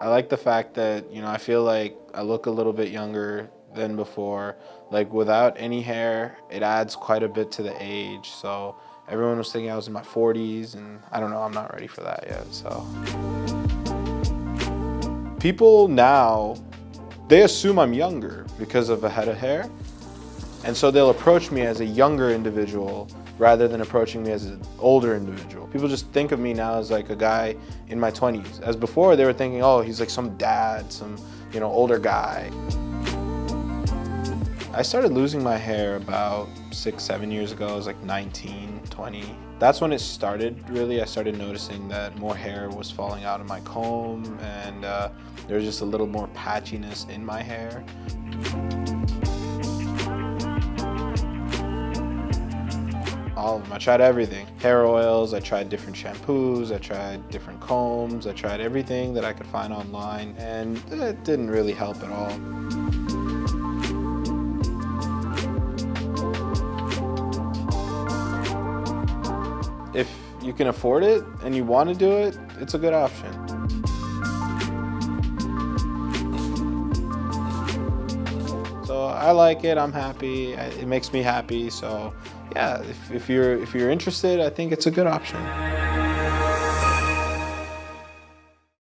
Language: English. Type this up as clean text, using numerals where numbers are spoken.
I like the fact that, I feel like I look a little bit younger than before. Like without any hair, it adds quite a bit to the age. So everyone was thinking I was in my 40s, and I don't know, I'm not ready for that yet, so. People now, they assume I'm younger because of a head of hair. And so they'll approach me as a younger individual rather than approaching me as an older individual. People just think of me now as like a guy in my 20s. As before, they were thinking, oh, he's like some dad, some, older guy. I started losing my hair about 6, 7 years ago. I was like 19, 20. That's when it started, really. I started noticing that more hair was falling out of my comb, and there was just a little more patchiness in my hair. All of them. I tried everything. Hair oils, I tried different shampoos, I tried different combs, I tried everything that I could find online, and it didn't really help at all. If you can afford it and you want to do it, it's a good option. So I like it, I'm happy, it makes me happy, so yeah, if you're interested, I think it's a good option.